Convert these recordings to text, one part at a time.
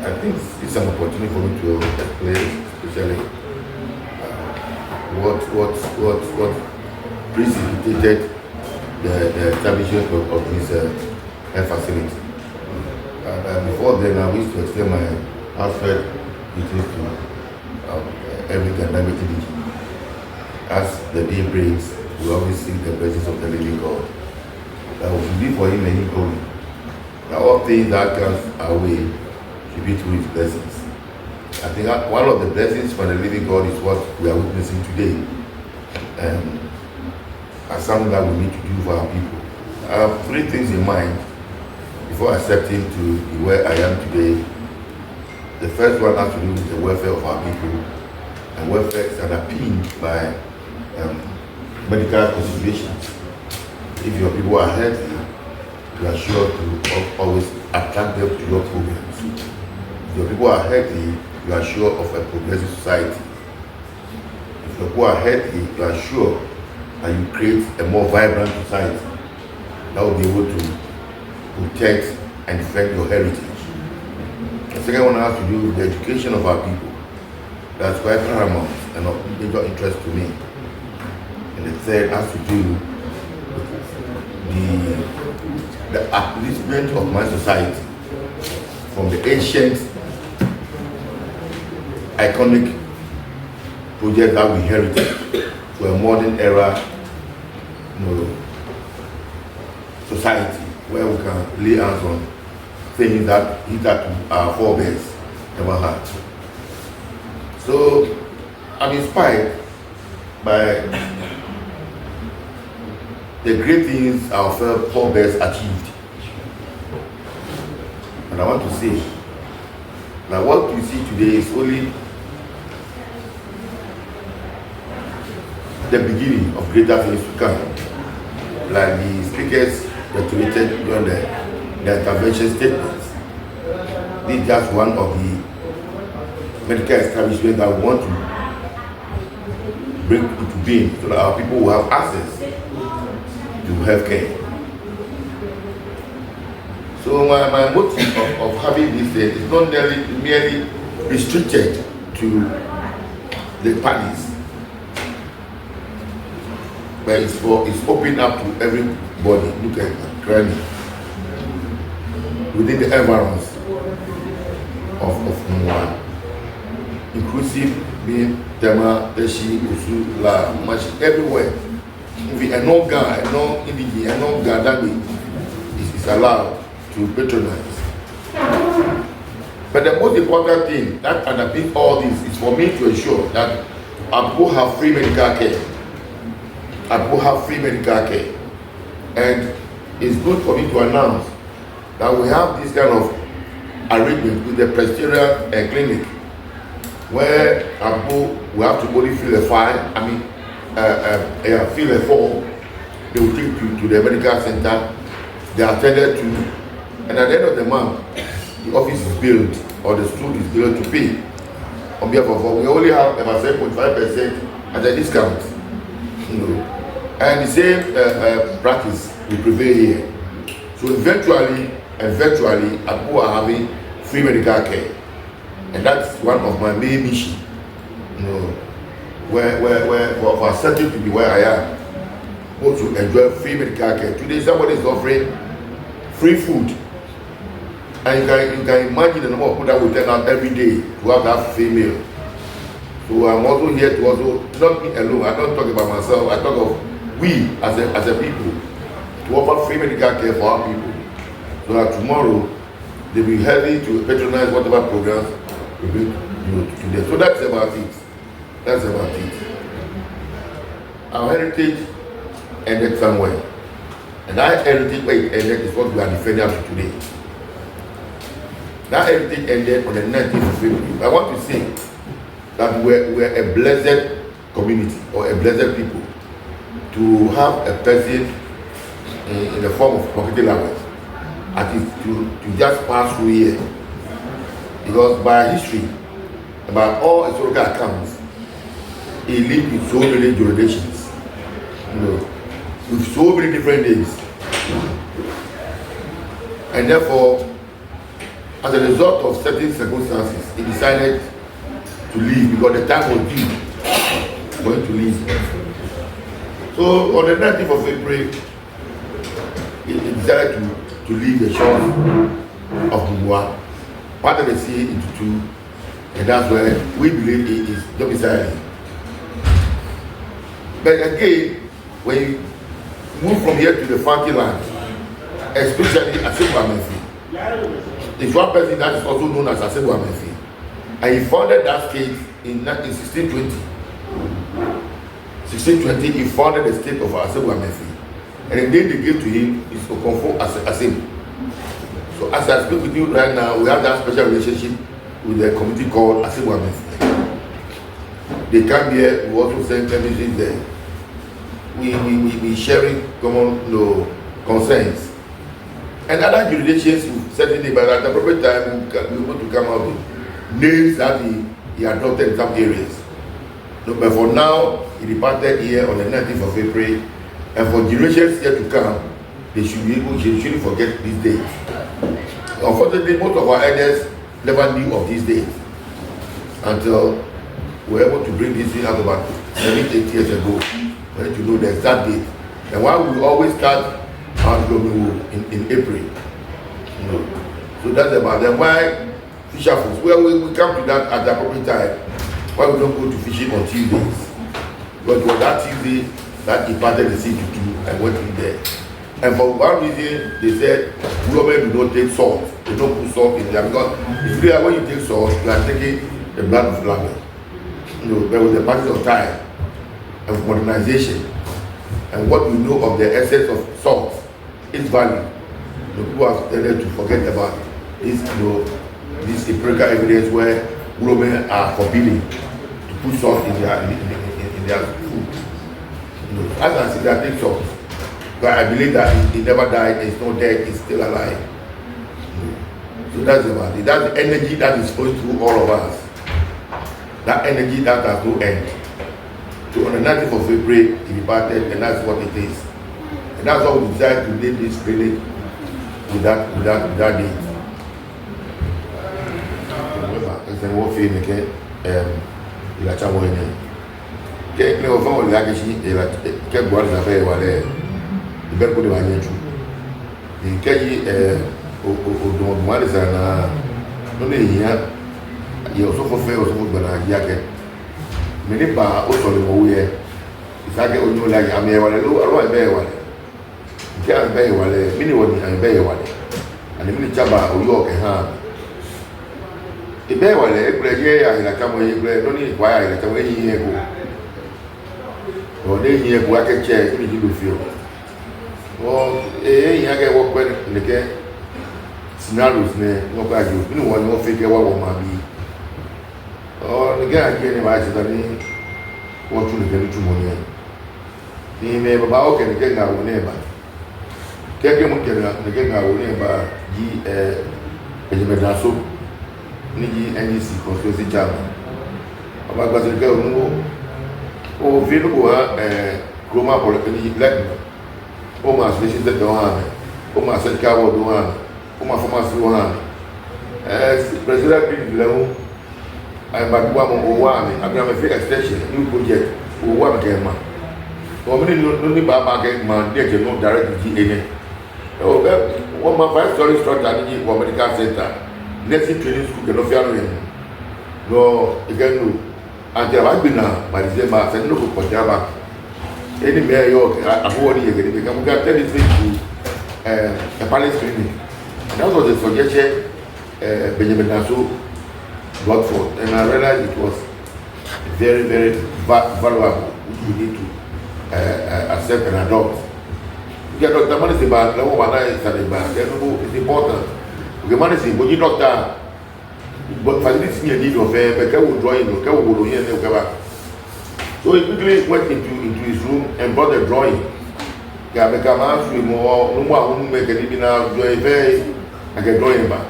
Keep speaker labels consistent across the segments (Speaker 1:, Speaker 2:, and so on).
Speaker 1: I think it's an opportunity for me to explain, especially what precipitated the establishment of this health facility. Before then, I used to extend my heartfelt greetings to every GaDangme indigenous. As the day breaks, we always seek the presence of the living God. That we should be for Him and Him only. That all things that comes our way should be through His blessings. I think one of the blessings from the living God is what we are witnessing today. As something that we need to do for our people. I have three things in mind before accepting to be where I am today. The first one has to do with the welfare of our people. And welfare is underpinned by medical considerations. If your people are healthy, you are sure to always attract them to your programs. If your people are healthy, you are sure of a progressive society. If your people are healthy, you are sure that you create a more vibrant society that will be able to protect and defend your heritage. The second one has to do with the education of our people. That's quite paramount and of major interest to me. And the third has to do with the upliftment of my society from the ancient iconic project that we inherited to a modern era society where we can lay hands on things that our forebears never had. So I'm inspired by the great things our forebears achieved. And I want to say that what we see today is only the beginning of greater things to come. Like the speakers reiterated during the intervention statements. This is just one of the medical establishments that we want to bring into being so that our people will have access to health care. So my motive of having this is not merely restricted to the parties, but it's open up to everybody. Look at granny within the environs of Mwa. Inclusive being Tema, Teshi, Usu, La, Machi, everywhere. If a non-Ga, a non-Indigi, a non-GaDangme is allowed to patronize. But the most important thing that underpins all this is for me to ensure that our people have free medical care. Our people have free medical care. And it's good for me to announce that we have this kind of arrangement with the Presbyterian clinic, where our people will have to only fill a file, fill a form, they will take to the medical center, they are attended to, and at the end of the month, the office is billed, or the school is billed to pay. On behalf of all, we only have about 7.5% as a discount. And the same practice will prevail here. So eventually, our people are having free medical care. And that's one of my main missions. Where for certain to be where I am, also enjoy free medical care. Today somebody is offering free food. And you can imagine the number of people that will turn out every day to have that free meal. So I'm also here to also, not me alone, I don't talk about myself, I talk of we as a people, to offer free medical care for our people. So that tomorrow, they'll be healthy to patronize whatever programs we bring to them. So that's about it. That's about it. Our heritage ended somewhere. And that heritage where it ended is what we are defending up to today. That heritage ended on the 19th of February. I want to say that we're a blessed community or a blessed people to have a person in the form of BORKETEY LAWEH at least to just pass through here. Because by history, by all historical accounts, he lived with so many generations, with so many different names. And therefore, as a result of certain circumstances, he decided to leave because the time was due for him to leave. So on the 19th of April, he decided to leave the shores of Mumwa, part of the sea into two, and that's where we believe he is domiciling. But again, when you move from here to the Fanti land, especially Asebu Amenfi, it's one person that is also known as Asebu Amenfi, and he founded that state in 1620. 1620, he founded the state of Asebu Amenfi, and the name they gave to him is Okonfo Asebu. So as I speak with you right now, we have that special relationship with the community called Asebu Amenfi. They come here, we also send messages there. We sharing common concerns. And other jurisdictions will certainly, but at the appropriate time, we want to come up with names that he adopted in some areas. No, but for now, he departed here on the 19th of April, and for generations yet to come, they shouldn't forget this date. Unfortunately, most of our elders never knew of this date until we were able to bring this thing up about 7-8 years ago. We need to know the exact date. And why we always start our GaDangme in April. So that's about them. Why fisher folks? Well, we come to that at the appropriate time. Why we don't go to fishing on Tuesdays? But it was that Tuesday that he parted the sea to two and went in there. And for one reason, they said women do not take salt. They don't put salt in there because it's clear when you take salt, you are taking the blood of lamb. There was the passage of time of modernization, and what we know of the essence of salt, its value. People have tended to forget about this, this empirical evidence where women are forbidden to put salt in their food. As I see that, take salt. But I believe that he never died, he's not dead, he's still alive. So that's about it. That's the energy that is flowing through all of us. That energy that has no end. So on the 19th of April, he departed, and that's what it is. And that's why we decided to name this clinic with that date. Remember, it's a war film again, il a chamois in it. Quelqu'un au fond, il a caché, il a quelques bois de affaires, il va pour le manier tout. Il y a au mois de Zana, on est hier, il y a aussi fait au monde de la Yaka. Mais n'est pas au sol de Mouye. Il s'agit au niveau de la Yamé, alors il va y avoir. Il y a un bail, minimum un bail, and the mini chaba au York et Ham. Il va y avoir les plaisirs à la Camoye, non, il va y avoir la Camoye. On est here pour que tu aies une idée. Oh, et il y a des gens qui ont scénarios, non pas du tout. Nous avons fait que on m'a dit. Oh, les gars qui viennent voir cette année, on trouve que tout le monde est. Ni mais pas aucun qui est là où n'est pas. Quelqu'un qui est là où n'est pas dit je me danse ni dit NDC construit ce jam. On va passer le gars au nouveau. Au fil de quoi comment pour le pays black. On m'a fait cette demande. On m'a fait carreau demande. On m'a formation demande. Président du Laou I'm back one one. I'm going to make extension, new project, or one again, man. Or many only Baba get man, they can not direct to GA. Oh, one my 5-story structure, one medical center. Nursing training school cannot fail him. No, again, no. Until I've been now, by December, I said, look for Java. Any mayor, I've already become tell this thing to a palace clinic. That was a suggestion, Benjamin Nassau. Work for, and I realized it was very, very valuable, which we need to accept and adopt. Because Dr. Man is about level 1 is it's important. Okay, man is when you doctor, but facility need of a drawing, so he quickly went into his room and brought a drawing. No more make a now very like a drawing back.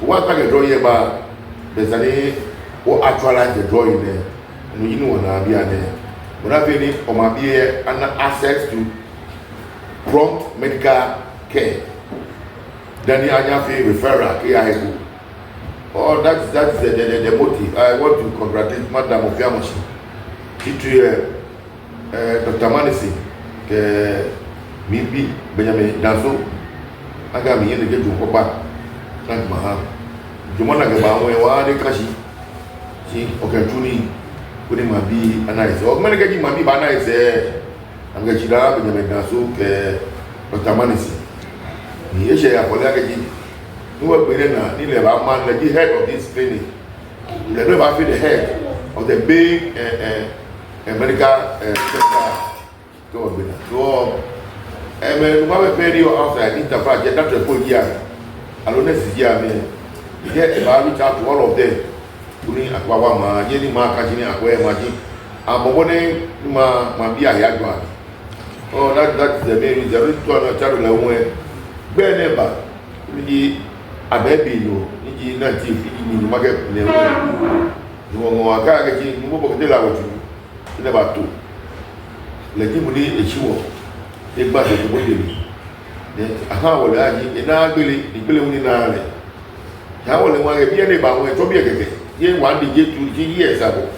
Speaker 1: One like a drawing back. There's any or actualize the drawing there. And you know when I'll be there. But I've been or my be access to prompt medical care. Then Anyafi referral, KIO. Oh, that's the motive. I want to congratulate Madam Ofiamoshi. Dr. Manisi, Mibi, Benjamin Danso, Agami, and the Gate to Papa, Thank Maha. Jumana Gabawe, Wadi Kashi, okay, Tuni, putting my be a nice. Or Managing my be nice, I'm going to Benjamin Danso, Dr. Manisi. He is a Polagaji. You are nearly about man, the head of this clinic. They never feel the head of the big medical center. So, and when we pay you outside, interface, that's a full year. I don't know this year, you get about reach out to all of them. Putting Aquama, Yeni Marcatini, Aqua, Magic, and Mobone, Mabia Yagua. Oh, that's the main reason. There is one child away. Beneba, a baby, you native in the market. You want to go again, move the language. Never two. Let him be a show. Take back the body. Then, how will I in our belly, the billion in our how will I be any about when to be again? Here, 1 to 2 years ago.